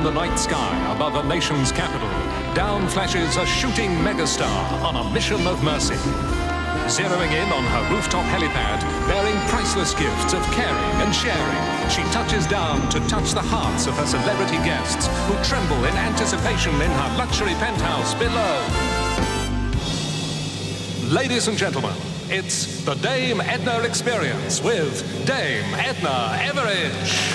in the night sky above a nation's capital, down flashes a shooting megastar on a mission of mercy. Zeroing in on her rooftop helipad, bearing priceless gifts of caring and sharing, she touches down to touch the hearts of her celebrity guests who tremble in anticipation in her luxury penthouse below. Ladies and gentlemen, it's the Dame Edna Experience with Dame Edna Everidge.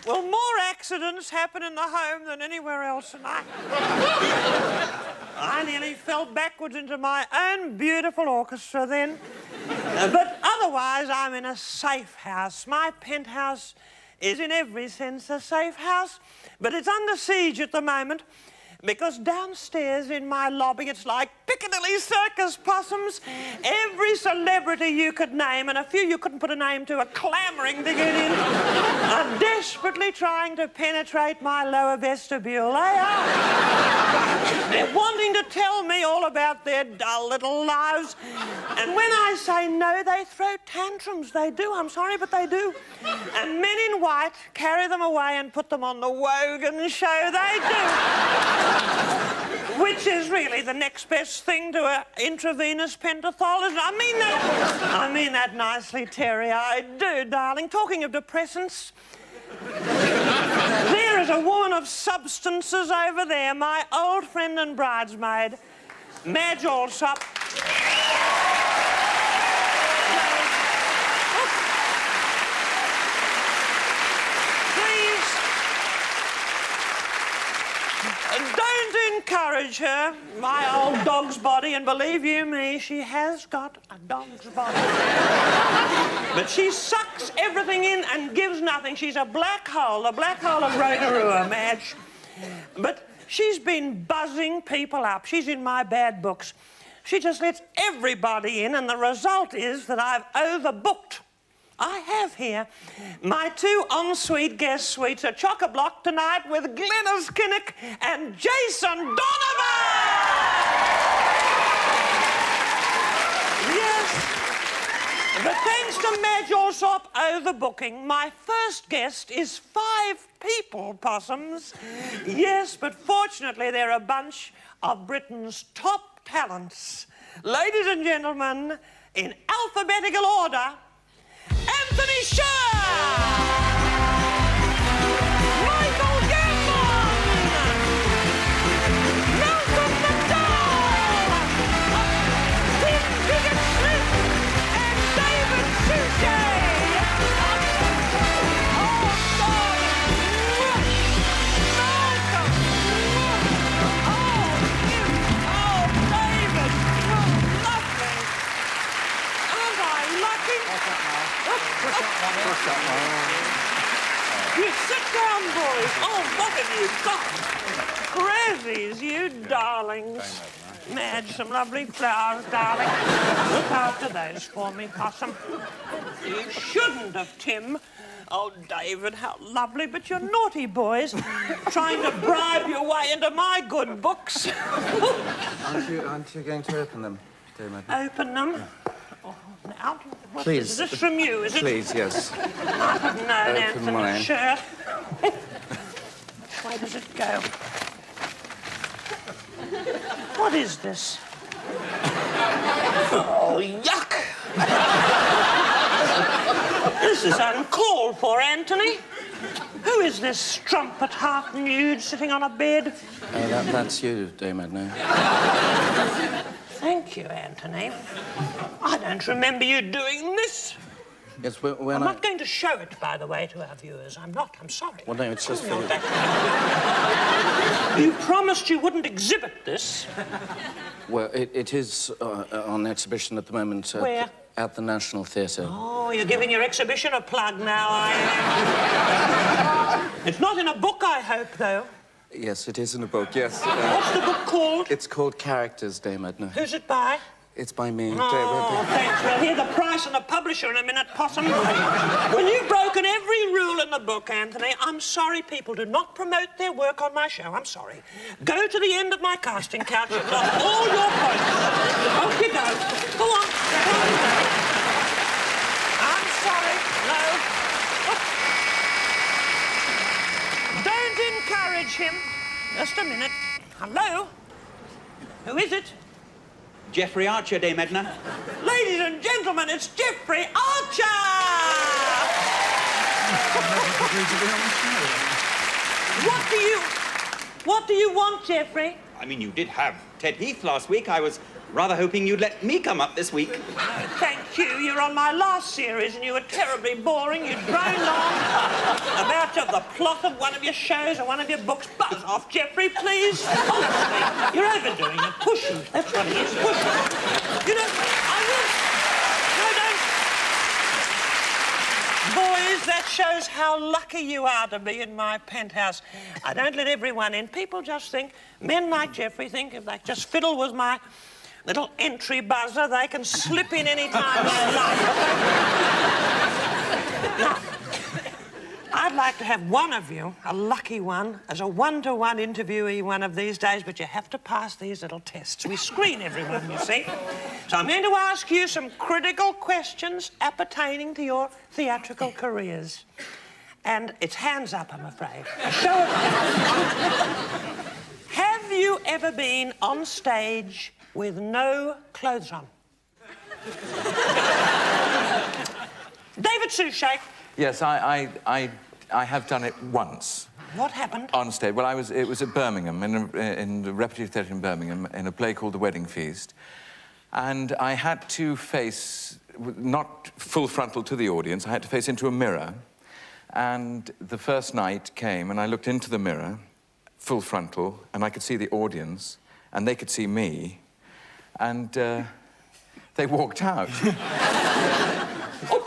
Well, more accidents happen in the home than anywhere else, and I nearly fell backwards into my own beautiful orchestra then. But otherwise, I'm in a safe house. My penthouse is in every sense a safe house, but it's under siege at the moment because downstairs in my lobby it's like Piccadilly Circus possums. Every celebrity you could name, and a few you couldn't put a name to, are clamouring to get in, are desperately trying to penetrate my lower vestibule. They are. They're wanting to tell me all about their dull little lives. And when I say no, they throw tantrums. They do. I'm sorry, but they do. And men in white carry them away and put them on the Wogan show. They do. Which is really the next best thing to an intravenous pentothal, isn't it? I mean that nicely, Terry. I do, darling. Talking of depressants, there is a woman of substances over there, my old friend and bridesmaid, Madge Alsop. Don't encourage her, my old dog's body, and believe you me, she has got a dog's body. But she sucks everything in and gives nothing. She's a black hole, the black hole of Rotorua, Madge. But she's been buzzing people up. She's in my bad books. She just lets everybody in, and the result is that I've overbooked. I have here my two ensuite guest suites, a chock-a-block tonight with Glenys Kinnock and Jason Donovan! Yes, but thanks to Madge Alsop overbooking, my first guest is 5 people, possums. Yes, but fortunately they're a bunch of Britain's top talents. Ladies and gentlemen, in alphabetical order, Anthony Sher! Michael Gambon! Malcolm McDowell! Tim Biggett-Smith! And David Suchet! Oh, darling! Malcolm! Oh, Tim! Oh, David! Oh, lovely! Aren't I lucky? You sit down, boys. Oh, what have you got? Grazies, you darlings. Madge, some lovely flowers, darling. Look after those for me, Possum. You shouldn't have, Tim. Oh, David, how lovely. But you're naughty boys, trying to bribe your way into my good books. Aren't you going to open them, Dame Edna? Open them? Oh, now, please. Is this from you, is it? Please, yes. I have known, Anthony. Mine. Sure. Which way does it go? What is this? Oh, yuck! This is uncalled for, Anthony. Who is this strumpet half nude sitting on a bed? That's you, Dame Edna. Thank you, Anthony. I don't remember you doing this. Yes, when I'm not going to show it, by the way, to our viewers. I'm not. I'm sorry. Well, no, it's just for you. You promised you wouldn't exhibit this. Well, it is on exhibition at the moment. Where? At the National Theatre. Oh, you're giving your exhibition a plug now, are you? It's not in a book, I hope, though. Yes, it is in a book, yes. What's the book called? It's called Characters, Dame Edna. Who's it by? It's by me, Oh, thanks. We'll hear the price and the publisher in a minute, Possum. Well, you've broken every rule in the book, Anthony. I'm sorry people do not promote their work on my show. I'm sorry. Go to the end of my casting couch. You've lost all your points. Off you go. Go on. I'm sorry. No. Don't encourage him. Just a minute. Hello? Who is it? Geoffrey Archer, Dame Edna. Ladies and gentlemen, it's Geoffrey Archer! What do you want, Geoffrey? I mean, you did have Ted Heath last week. I was rather hoping you'd let me come up this week. Oh, thank you. You're on my last series and you were terribly boring. You droned on about the plot of one of your shows or one of your books. Buzz off, Geoffrey, please. Honestly, you're overdoing it. Pushy. That's what it is. Pushy. You know, I will... No, don't. Boys, that shows how lucky you are to be in my penthouse. I don't let everyone in. People just think, men like Geoffrey think if they just fiddle with my little entry buzzer, they can slip in any time they like. Now, I'd like to have one of you, a lucky one, as a one-to-one interviewee one of these days, but you have to pass these little tests. We screen everyone, you see. So I'm going to ask you some critical questions appertaining to your theatrical careers. And it's hands up, I'm afraid. A show of hands. Have you ever been on stage with no clothes on? David Suchet. Yes, I have done it once. What happened? On stage. Well, it was at Birmingham, in the Repertory Theatre in Birmingham, in a play called The Wedding Feast. And I had to face, not full frontal to the audience, I had to face into a mirror. And the first night came, and I looked into the mirror, full frontal, and I could see the audience, and they could see me, and they walked out.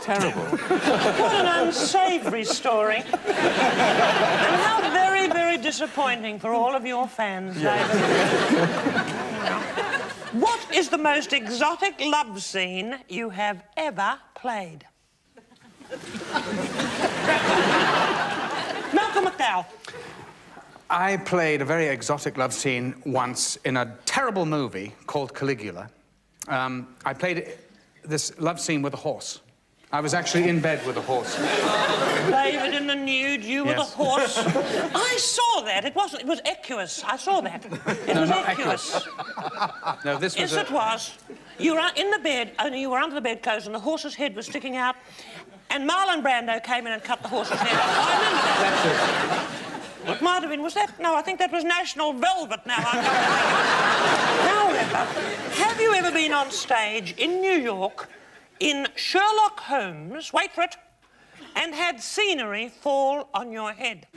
Terrible. What an unsavoury story. And how very, very disappointing for all of your fans, David. What is the most exotic love scene you have ever played? Malcolm McDowell. I played a very exotic love scene once in a terrible movie called Caligula. I played this love scene with a horse. I was actually in bed with a horse. David in the nude, you with a horse. I saw that. It was equus. I saw that. It was equus. No, this was Yes, it was. You were in the bed, only you were under the bedclothes and the horse's head was sticking out, and Marlon Brando came in and cut the horse's head off. I remember that. That's it. What might have been, was that? No, I think that was National Velvet now. Now, remember, have you ever been on stage in New York in Sherlock Holmes, wait for it, and had scenery fall on your head?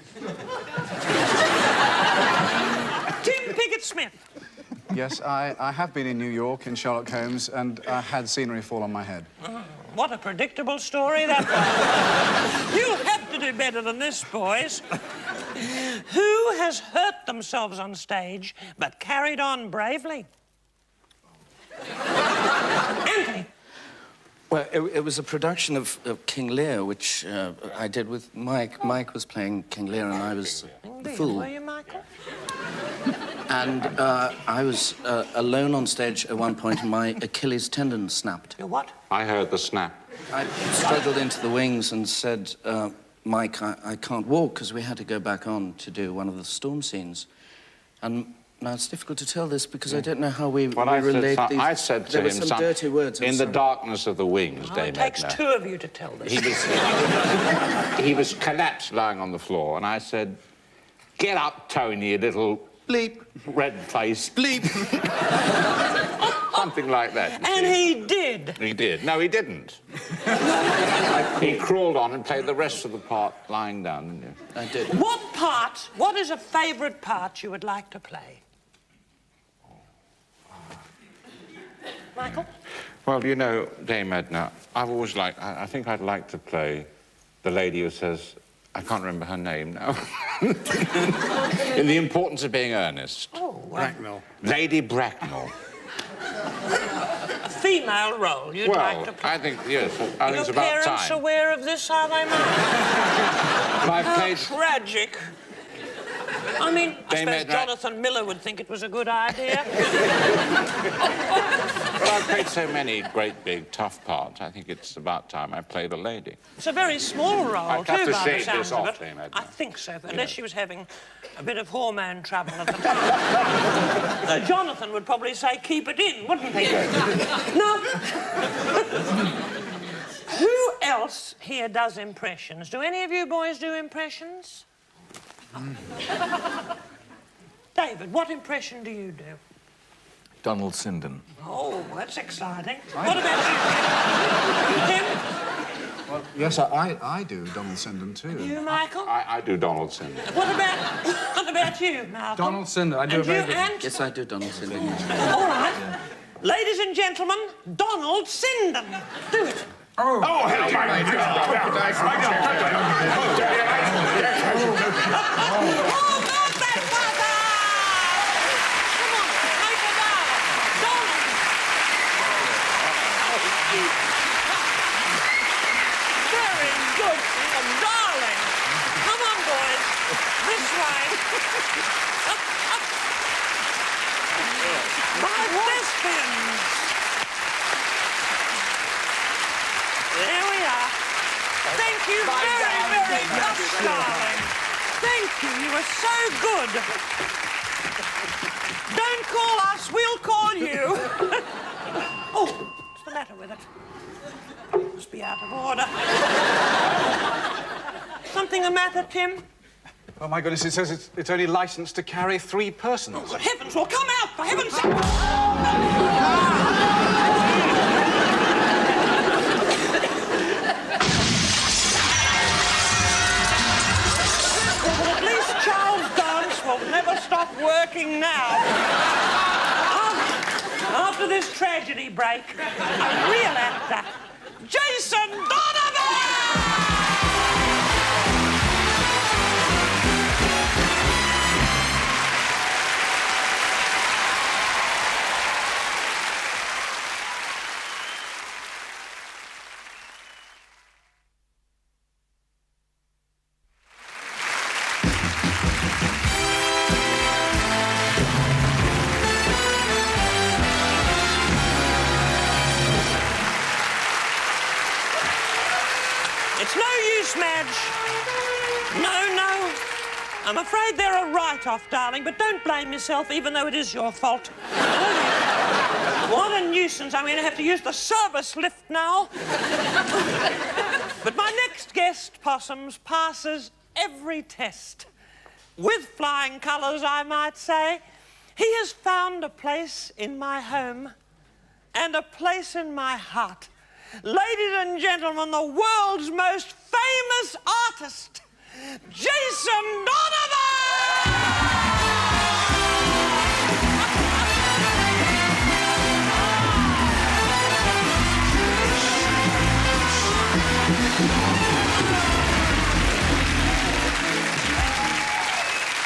Tim Piggott-Smith. Yes, I have been in New York in Sherlock Holmes and I had scenery fall on my head. What a predictable story that was. You have to do better than this, boys. Who has hurt themselves on stage but carried on bravely? Anthony. Well, it was a production of King Lear, which I did with Mike. Mike was playing King Lear and I was the fool. Were you, Michael? And I was alone on stage at one point and my Achilles tendon snapped. Your what? I heard the snap. I struggled into the wings and said, Mike, I can't walk, because we had to go back on to do one of the storm scenes. And now it's difficult to tell this because I don't know how we relate these. I said to there him, were some dirty words. in the darkness of the wings, Dame It takes Edna. two of you to tell this. He was collapsed, lying on the floor, and I said, "Get up, Tony, you little bleep, red face, bleep." Something like that. And he did. He did. No, he didn't. He crawled on and played the rest of the part lying down, didn't you? I did. What is a favourite part you would like to play? Michael? Well, you know, Dame Edna, I've always liked... I think I'd like to play the lady who says... I can't remember her name now. In The Importance of Being Earnest. Oh, Bracknell. Lady Bracknell. A female role you'd like to play? I think, yes, I think it's about Your parents time. aware of this, are they, Mark? How tragic. I mean, I suppose Jonathan Miller would think it was a good idea. Well, I've played so many great, big, tough parts. I think it's about time I played a lady. It's a very small role, I'd have too, to by the shave sounds this of off, it. Dame Edna. I think so, unless she was having a bit of hormone trouble at the time. Jonathan would probably say, keep it in, wouldn't he? Now, who else here does impressions? Do any of you boys do impressions? David, what impression do you do? Donald Sinden. Oh, that's exciting. What about you, Tim? Well, yes, I do Donald Sinden too. You, Michael? I do Donald Sinden. What about you, Malcolm? Donald Sinden, I do a very good one. Yes, I do Donald Sinden. All right. Ladies and gentlemen, Donald Sinden. Do it. Oh, hell, my God. There we are. Thank you very, very much, darling. Thank you. You were so good. Don't call us, we'll call you. Oh, what's the matter with it? Must be out of order. Something the matter, Tim? Oh, my goodness, it says it's only licensed to carry 3 persons. Oh, heavens, well, come out, for heaven's sake! Well, at least Charles Dance will never stop working now. After this tragedy break, a real actor, Jason Donovan! It's no use, Madge. No. I'm afraid they're a write-off, darling, but don't blame yourself, even though it is your fault. What a nuisance. I'm going to have to use the service lift now. But my next guest, Possums, passes every test. With flying colours, I might say. He has found a place in my home and a place in my heart. Ladies and gentlemen, the world's most famous artist, Jason Donovan!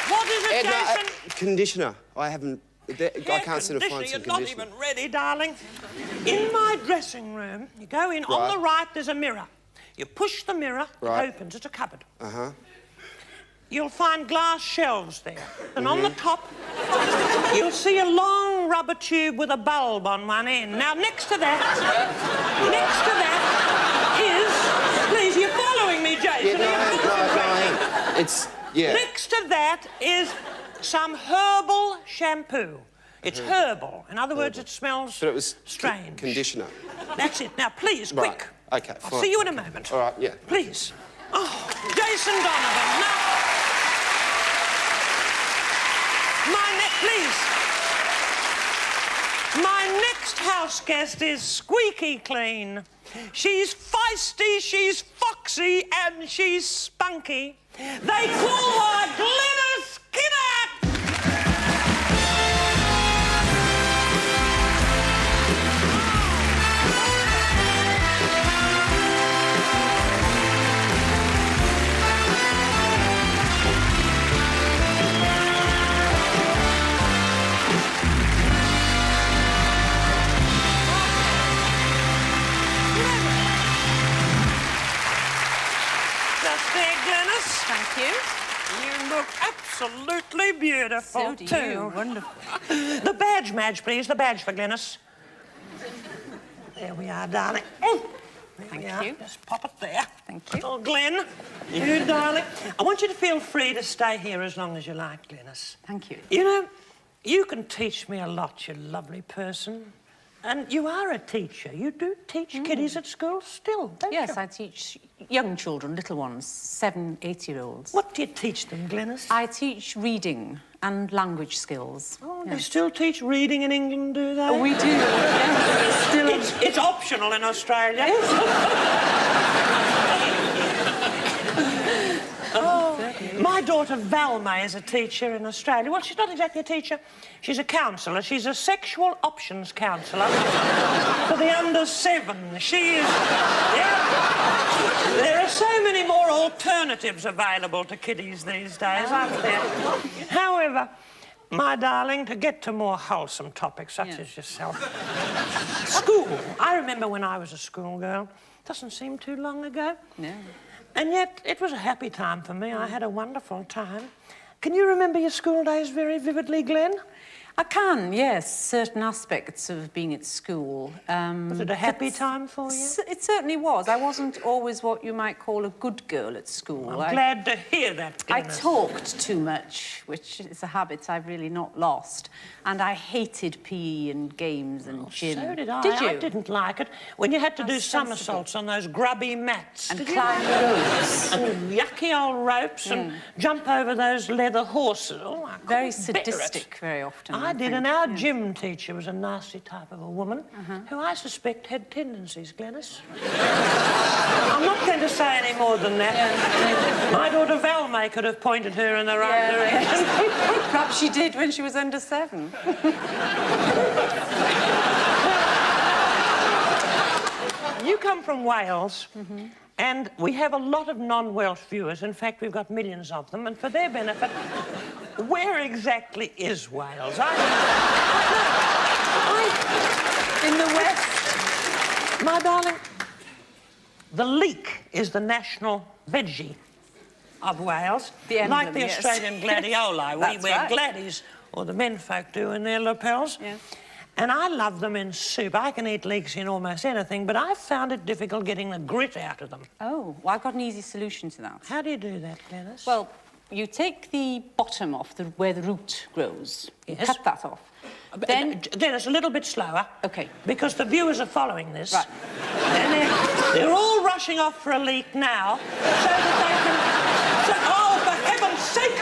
What is it, Edna, Jason? conditioner. I can't seem to find some You're not conditioner. even ready, darling. In my dressing room, you go in. On the right, there's a mirror. You push the mirror, it opens. It's a cupboard. Uh-huh. You'll find glass shelves there. And on the top, you'll see a long rubber tube with a bulb on one end. Now, next to that is... Please, you're following me, Jason. Next to that is some herbal shampoo. It's herbal. In other words, it smells strange. Conditioner. That's it. Now, please, quick. OK, I'll see you in a moment. All right, yeah. Please. Oh, Jason Donovan. Now... My next house guest is squeaky clean. She's feisty, she's foxy, and she's spunky. They call her Glenys Kinnock! Thank you. You look absolutely beautiful, So do too. you. Wonderful. The badge, Madge, please. The badge for Glenys. There we are, darling. Thank you. Just pop it there. Thank you. Oh, Glenn, you darling. I want you to feel free to stay here as long as you like, Glenys. Thank you. You know, you can teach me a lot, you lovely person. And you are a teacher. You do teach kiddies at school still, don't you? Yes, I teach young children, little ones, 7, 8-year-olds. What do you teach them, Glenys? I teach reading and language skills. Oh, yes. they still teach reading in England, do they? We do, yes. Still... It's optional in Australia. My daughter Valma is a teacher in Australia. Well, she's not exactly a teacher. She's a counsellor. She's a sexual options counsellor for the under 7. She is... Yeah. There are so many more alternatives available to kiddies these days, aren't there? However, my darling, to get to more wholesome topics such as yourself. School. I remember when I was a schoolgirl. Doesn't seem too long ago. No. And yet, it was a happy time for me. I had a wonderful time. Can you remember your school days very vividly, Glenn? I can, yes. Certain aspects of being at school. Was it a happy time for you? It certainly was. I wasn't always what you might call a good girl at school. I'm glad to hear that, I Glenys. talked too much, which is a habit I've really not lost. And I hated PE and games and gym. So did I. Did you? I didn't like it. When you had to do sensible. somersaults on those grubby mats. And Did you? climb ropes. And yucky old ropes and jump over those leather horses. Oh, I Very couldn't bear it. sadistic, very often. I did, think. and our gym teacher was a nasty type of a woman who I suspect had tendencies, Glenys. I'm not going to say any more than that. Yeah. My daughter Valma could have pointed her in the right direction. Perhaps she did when she was under 7. You come from Wales, and we have a lot of non-Welsh viewers. In fact, we've got millions of them, and for their benefit, where exactly is Wales? In the west. My darling, the leek is the national veggie of Wales. The emblem, like the yes. Australian gladioli. We That's wear right. gladdies, or the menfolk do in their lapels. Yeah. And I love them in soup. I can eat leeks in almost anything, but I've found it difficult getting the grit out of them. Oh, well, I've got an easy solution to that. How do you do that, Glenys? Well, you take the bottom off, where the root grows. You Yes. cut that off. Then... Dennis, a little bit slower. OK. Because the viewers are following this. Right. And they're all rushing off for a leak now so that they can... oh, for heaven's sake!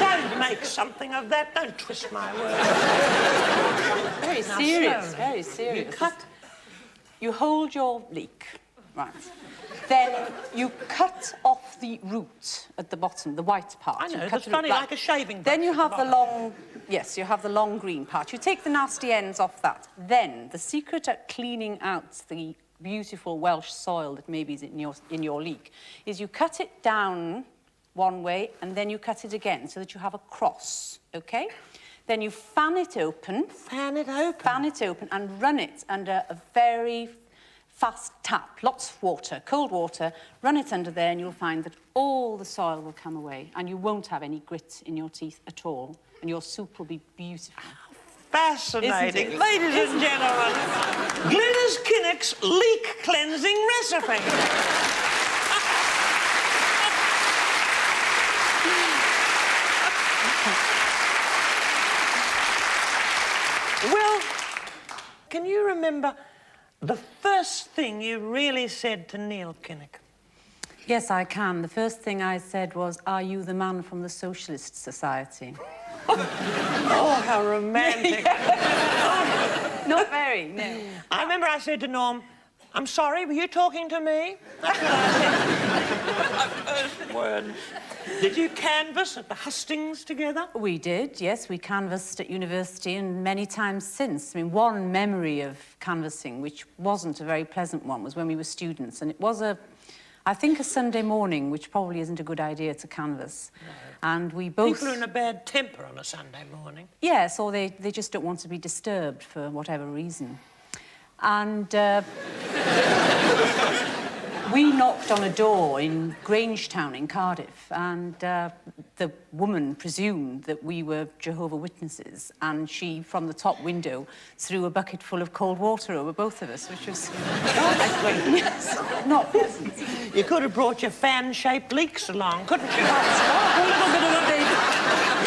Don't make something of that. Don't twist my words. Very Now, serious, slowly. very serious. You cut... You hold your leek, right. Then you cut off the root at the bottom, the white part. I know, You cut that's the root, funny, right. like a shaving Then brush you at the have the bottom. long... Yes, you have the long green part. You take the nasty ends off that. Then, the secret at cleaning out the beautiful Welsh soil that maybe is in your leek is you cut it down one way and then you cut it again so that you have a cross, OK? Then you fan it open. Fan it open? Fan it open and run it under a very fast tap, lots of water, cold water, run it under there and you'll find that all the soil will come away and you won't have any grit in your teeth at all and your soup will be beautiful. Fascinating. Isn't it? Ladies and gentlemen, Glenys Kinnock's leek cleansing recipe. Well, can you remember the first thing you really said to Neil Kinnock? Yes, I can. The first thing I said was, "Are you the man from the Socialist Society?" Oh, how romantic. Not very, no. I remember I said to Norm, I'm sorry, were you talking to me? That's what I said. My first word. Did you canvass at the hustings together? We did, yes. We canvassed at university and many times since. I mean, one memory of canvassing, which wasn't a very pleasant one, was when we were students. And it was I think a Sunday morning, which probably isn't a good idea to canvass. No. And we both... People are in a bad temper on a Sunday morning. Yes, or they just don't want to be disturbed for whatever reason. And we knocked on a door in Grangetown in Cardiff, and the woman presumed that we were Jehovah's Witnesses, and she, from the top window, threw a bucket full of cold water over both of us, which was yes, not pleasant. You could have brought your fan-shaped leeks along, couldn't you? A little bit of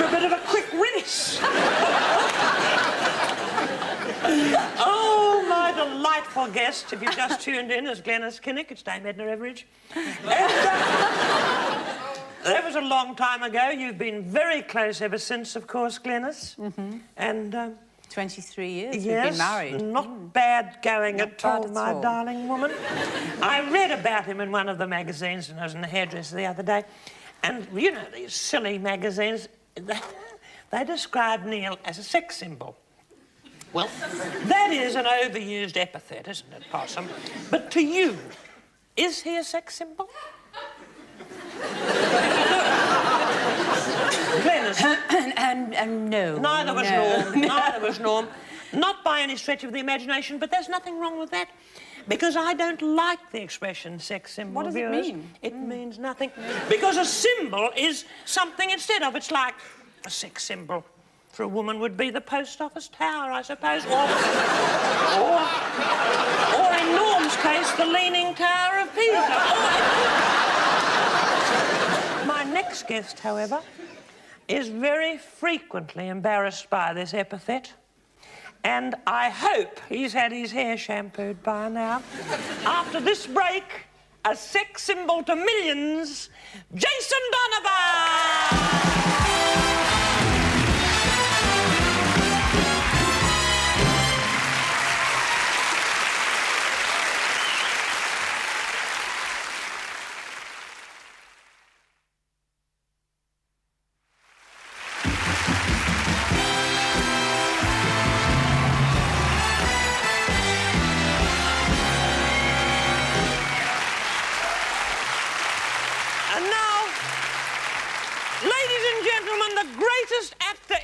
a bit of a quick rinse. Oh, my delightful guest, if you've just tuned in, is Glenys Kinnock. It's Dame Edna Everidge. And, that was a long time ago. You've been very close ever since, of course, Glenys. Mm-hmm. And... 23 years yes, we've been married. Not bad going at all, my darling woman. I read about him in one of the magazines when I was in the hairdresser the other day. And, you know, these silly magazines, they describe Neil as a sex symbol. Well, that is an overused epithet, isn't it, Possum? But to you, is he a sex symbol? Glenys? No. Neither was Norm. Neither was Norm. Not by any stretch of the imagination, but there's nothing wrong with that. Because I don't like the expression sex symbol. What does it mean? It means nothing. Because a symbol is something instead of. It's like a sex symbol for a woman would be the post office tower, I suppose. Or in Norm's case, the Leaning Tower of Pisa. My next guest, however, is very frequently embarrassed by this epithet. And I hope he's had his hair shampooed by now. After this break, a sex symbol to millions, Jason Donovan!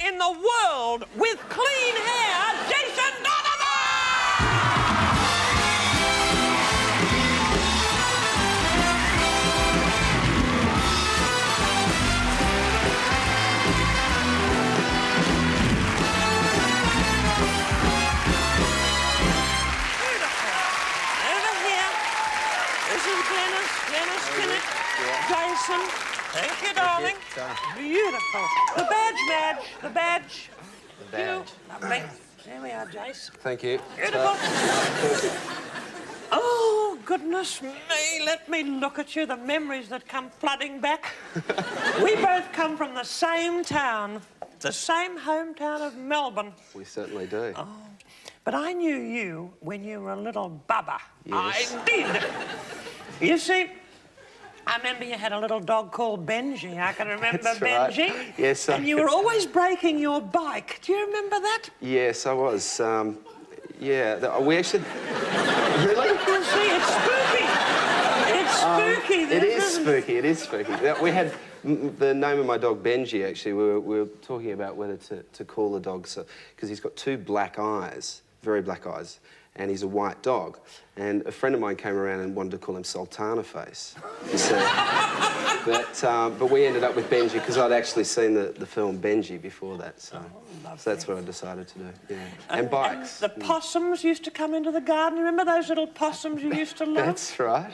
In the world with clean hair, Jason Donovan! Beautiful. Over here. This is Glenys Kinnock. Jason. Thank you, darling. Beautiful. The badge. The badge. Lovely. There we are, Jace. Thank you. Beautiful. Oh, goodness me. Let me look at you. The memories that come flooding back. We both come from the same town. The same hometown of Melbourne. We certainly do. Oh, but I knew you when you were a little bubba. Yes. I did. You see, I remember you had a little dog called Benji. I can remember That's Benji. Right. Yes, and you were always breaking your bike. Do you remember that? Yes, I was. Yeah, we actually... Really? You see, it's spooky. It's spooky. It is spooky. It is spooky. We had the name of my dog, Benji, actually. We were talking about whether to call the dog, because he's got two black eyes, very black eyes, and he's a white dog. And a friend of mine came around and wanted to call him Sultana Face. But we ended up with Benji because I'd actually seen the film Benji before that, so that's what I decided to do, yeah. And bikes. And the possums used to come into the garden. Remember those little possums you used to love? That's right.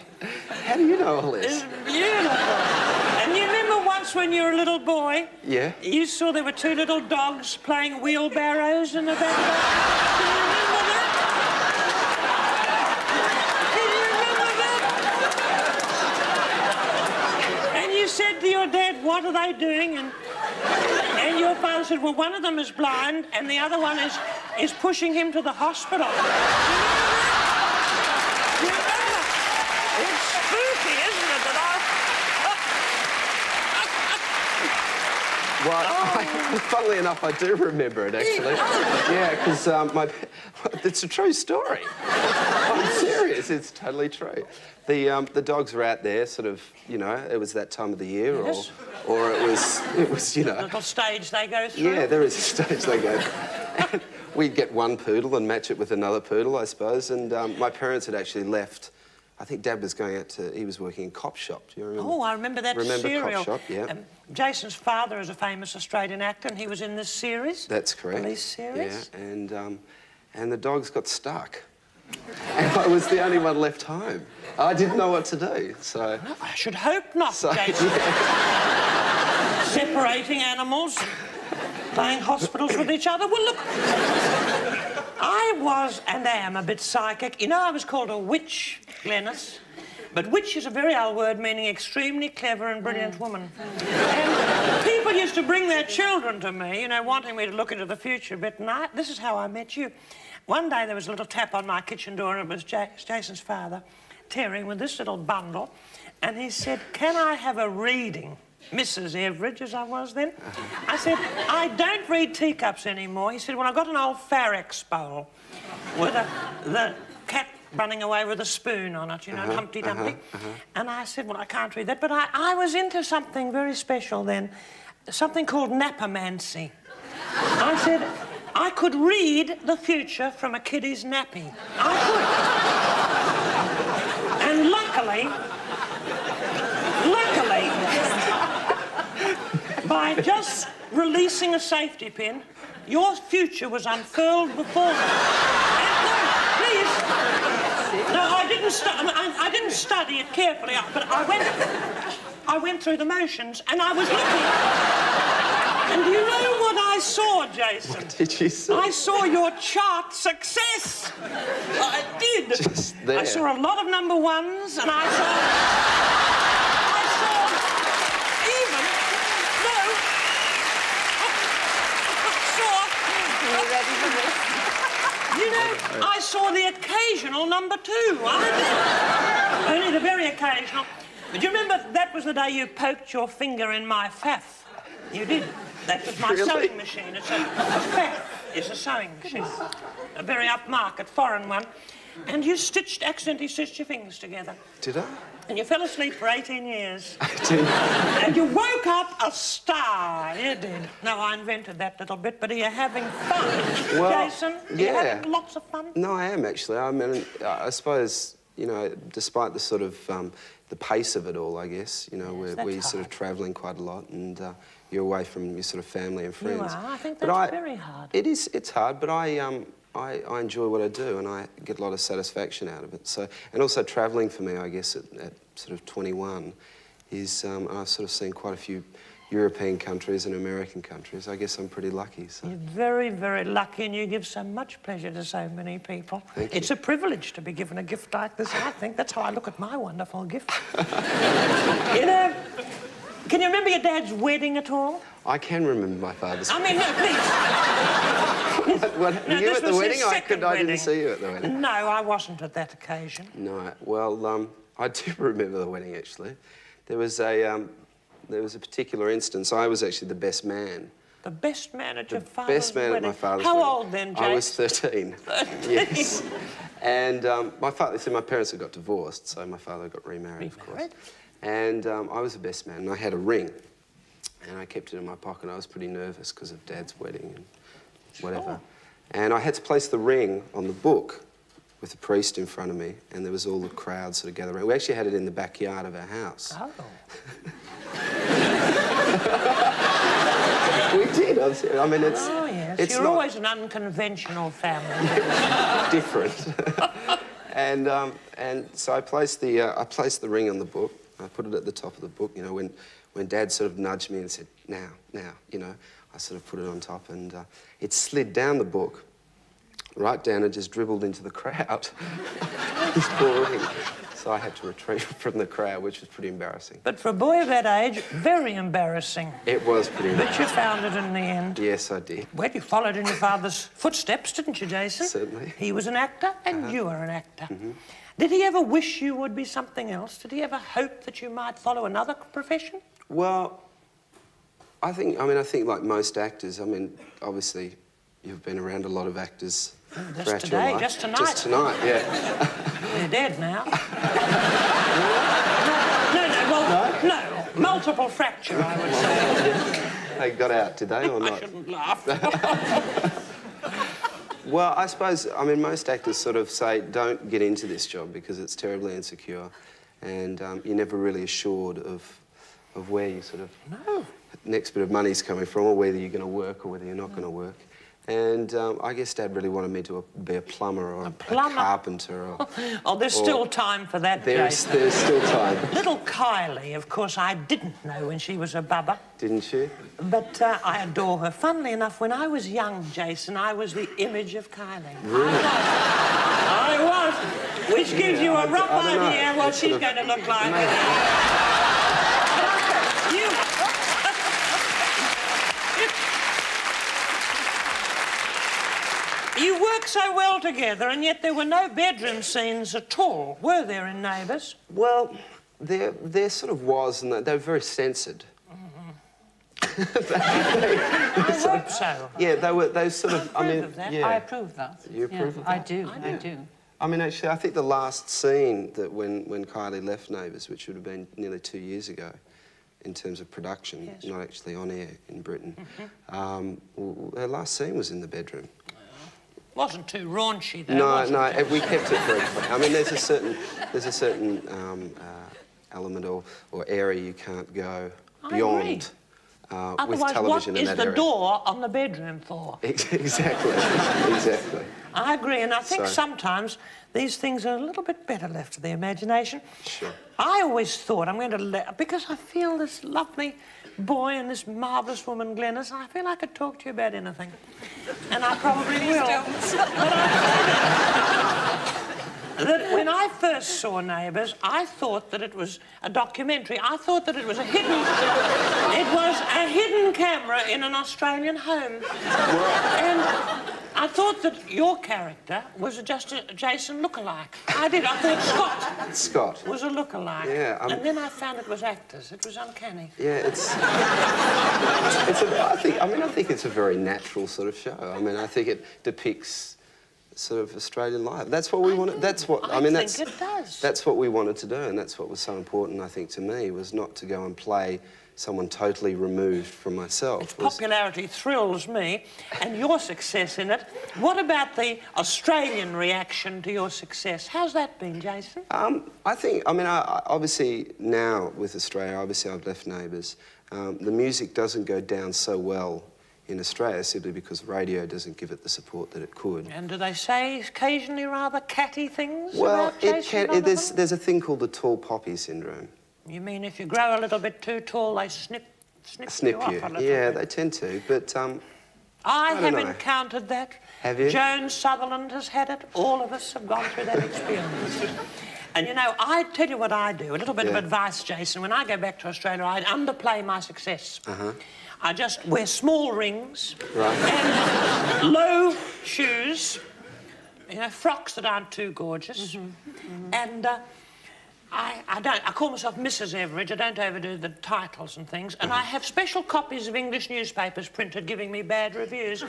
How do you know all this? It's beautiful. And you remember once when you were a little boy? Yeah. You saw there were two little dogs playing wheelbarrows in the back. Said to your dad, what are they doing? And And your father said, well, one of them is blind and the other one is pushing him to the hospital. You remember? It's spooky, isn't it, that Well, funnily enough, I do remember it, actually. Yeah, because it's a true story. I'm serious, it's totally true. The dogs were out there, sort of, you know, it was that time of the year, Yes. or it was, you know... little stage they go through? Yeah, there is a stage they go through. We'd get one poodle and match it with another poodle, I suppose, and my parents had actually left. I think Dad was going out to... He was working in Cop Shop. Do you remember? Oh, I remember that serial. Cop Shop, yeah. Jason's father is a famous Australian actor, and he was in this series. That's correct. Police series. Yeah, and the dogs got stuck. And I was the only one left home. I didn't know what to do, so... No, I should hope not, So, Jason. yeah. Separating animals, playing hospitals with each other. Well, look, I was and am a bit psychic. You know, I was called a witch, Glenys. But witch is a very old word meaning extremely clever and brilliant woman. And people used to bring their children to me, you know, wanting me to look into the future a bit. And this is how I met you. One day there was a little tap on my kitchen door and it was Jason's father, Terry, with this little bundle. And he said, can I have a reading? Mrs. Everidge, as I was then. I said, I don't read teacups anymore. He said, well, I've got an old Farex bowl with the cat running away with a spoon on it, you know, Humpty Dumpty. And I said, well, I can't read that. But I was into something very special then, something called napomancy. I said, I could read the future from a kiddie's nappy. I could. And luckily, by just releasing a safety pin, your future was unfurled before me. And no, please. No, I didn't study it carefully, but I went through the motions and I was looking. And do you know what I saw, Jason? What did you see? I saw your chart success. I did. Just there. I saw a lot of number ones and I saw the occasional number 2. I did. Only the very occasional. But you remember that was the day you poked your finger in my faff? You did. That was my sewing machine. It's a faff is a sewing machine. A very upmarket foreign one. And you accidentally stitched your fingers together. Did I? And you fell asleep for 18 years. I did. And you woke up a star. You did. No, I invented that little bit, but are you having fun, well, Jason? Are yeah. you having lots of fun? No, I am, actually. I mean, I suppose, you know, despite the sort of, the pace of it all, I guess, you know, we're sort of travelling quite a lot and you're away from your sort of family and friends. You are. I think that's very hard. It is. It's hard, but I enjoy what I do and I get a lot of satisfaction out of it. So, and also travelling for me, I guess, at sort of 21 is, I've sort of seen quite a few European countries and American countries. I guess I'm pretty lucky. So. You're very, very lucky and you give so much pleasure to so many people. Thank you. It's a privilege to be given a gift like this, I think. That's how I look at my wonderful gift. You know, can you remember your dad's wedding at all? I can remember my father's wedding. I mean, no, please. Were you at the wedding? I didn't see you at the wedding. No, I wasn't at that occasion. No. Well, I do remember the wedding, actually. There was a particular instance. I was actually the best man. The best man at your father's wedding? The best man at my father's wedding. How old then, Jake? I was 13. 13? Yes. And my parents had got divorced, so my father got remarried, of course. And I was the best man, and I had a ring. And I kept it in my pocket. I was pretty nervous because of Dad's wedding and whatever. Oh. And I had to place the ring on the book with the priest in front of me, and there was all the crowd sort of gathered around. We actually had it in the backyard of our house. Oh. We did. I mean, it's... Oh, yes. It's You're not... always an unconventional family. Different. And so I placed the ring on the book. I put it at the top of the book, you know, when Dad sort of nudged me and said, now, you know, I sort of put it on top and it slid down the book right down and just dribbled into the crowd. This poor ring. So I had to retreat from the crowd, which was pretty embarrassing. But for a boy of that age, very embarrassing. It was pretty embarrassing. But you found it in the end. Yes, I did. Well, you followed in your father's footsteps, didn't you, Jason? Certainly. He was an actor and you were an actor. Did he ever wish you would be something else? Did he ever hope that you might follow another profession? Well, I think like most actors, I mean, obviously, you've been around a lot of actors throughout your life. Just tonight. Just tonight, yeah. They're dead now. No, multiple fracture, I would say. They got out, did they, or not? I shouldn't laugh. Well, I suppose, I mean, most actors sort of say, don't get into this job because it's terribly insecure and you're never really assured of where you sort of... next bit of money's coming from, or whether you're going to work or whether you're not going to work. And I guess Dad really wanted me to be a plumber or a carpenter. Or, oh, there's still time for that, Jason. There's still time. Little Kylie, of course, I didn't know when she was a bubba. Didn't you? But I adore her. Funnily enough, when I was young, Jason, I was the image of Kylie. Really? I was. Which gives you a rough idea what she's going to look like. You work so well together, and yet there were no bedroom scenes at all, were there, in Neighbours? Well, there sort of was, and they were very censored. I hope so. Yeah, they sort of... I approve of that. Yeah. I approve that. You approve of that? I do. I mean, actually, I think the last scene that when Kylie left Neighbours, which would have been nearly 2 years ago, in terms of production, not actually on air in Britain, her last scene was in the bedroom. Wasn't too raunchy, though. No, we kept it very clean. I mean, there's a certain element or area you can't go beyond with television in that area. Otherwise, what is the door on the bedroom for? Exactly. I agree, and I think sometimes these things are a little bit better left to the imagination. Sure. I always thought I'm going to because I feel this lovely boy and this marvellous woman, Glenys, and I feel I could talk to you about anything. And I probably will. But that when I first saw Neighbours, I thought that it was a documentary. I thought that it was a hidden camera in an Australian home. And I thought that your character was just a Jason lookalike. I thought Scott was a lookalike. Yeah. And then I found it was actors. It was uncanny. Yeah, I think it's a very natural sort of show. I mean, I think it depicts sort of Australian life. That's what we wanted. That's what I mean. Think it does. That's what we wanted to do, and that's what was so important, I think, to me, was not to go and play someone totally removed from myself. Its popularity thrills me, and your success in it. What about the Australian reaction to your success? How's that been, Jason? Obviously now with Australia, obviously I've left Neighbours. The music doesn't go down so well in Australia simply because radio doesn't give it the support that it could. And do they say occasionally rather catty things? Well, about there's a thing called the tall poppy syndrome. You mean if you grow a little bit too tall, they snip you off a little bit? Yeah, they tend to, but I have encountered that. Have you? Joan Sutherland has had it. All of us have gone through that experience. And, you know, I tell you what I do. A little bit of advice, Jason. When I go back to Australia, I underplay my success. I just wear small rings and low shoes, you know, frocks that aren't too gorgeous. And I call myself Mrs. Everidge. I don't overdo the titles and things. And I have special copies of English newspapers printed giving me bad reviews. They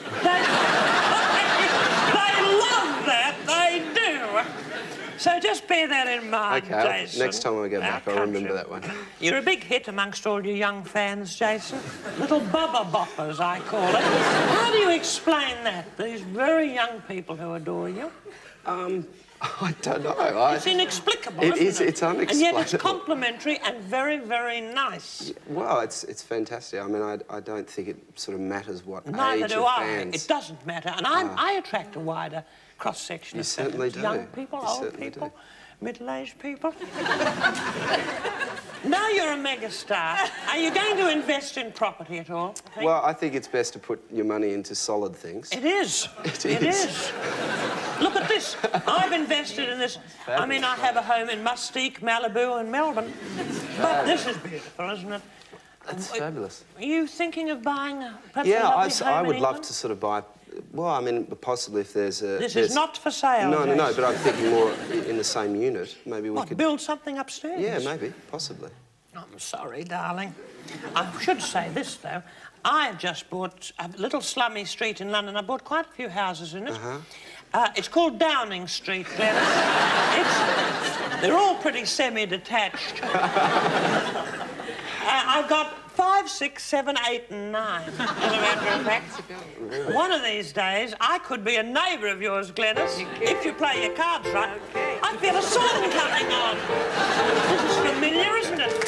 love that, they do. So just bear that in mind, Jason. Next time I go back, I'll remember that one. You're a big hit amongst all your young fans, Jason. Little bubba boppers, I call it. How do you explain that, these very young people who adore you? I don't know. It's inexplicable, isn't it? It's unexplainable. And yet it's complimentary and very, very nice. Well, it's fantastic. I mean, I don't think it sort of matters what Neither age do of I. fans. It doesn't matter. And I attract a wider cross-section You of certainly fans. do. Young people, You old certainly people. do. middle-aged people. Now you're a megastar. Are you going to invest in property at all? Well, I think it's best to put your money into solid things. It is. It is. Look at this. I've invested in this. I mean, I have a home in Mustique, Malibu and Melbourne. But this is beautiful, isn't it? It's fabulous. Are you thinking of buying perhaps yeah, a lovely home I would in love England? to sort of buy... Well, I mean, possibly if there's a... This is not for sale, No, Jason. but I'm thinking more in the same unit. Maybe we could... build something upstairs? Yeah, maybe, possibly. I'm sorry, darling. I should say this, though. I just bought a little slummy street in London. I bought quite a few houses in it. It's called Downing Street, Glenys. They're all pretty semi-detached. I've got 5, 6, 7, 8 and 9, as a matter of fact. One of these days, I could be a neighbour of yours, Glenys, if you play your cards right. I feel a song coming on. This is familiar, isn't it?